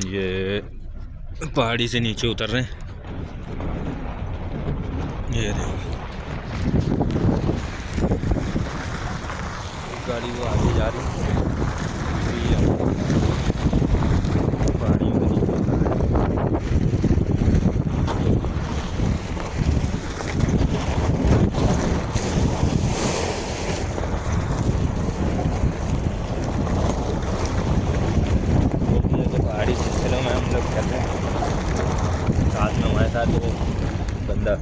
ये पहाड़ी से नीचे उतर रहे हैं। ये गाड़ी वो आगे जा रही है, पहाड़ियों के नीचे उतर रहे हैं। पहाड़ी सिलसिलों में हम लोग चल रहे हैं, साथ में हमारे साथ बंदा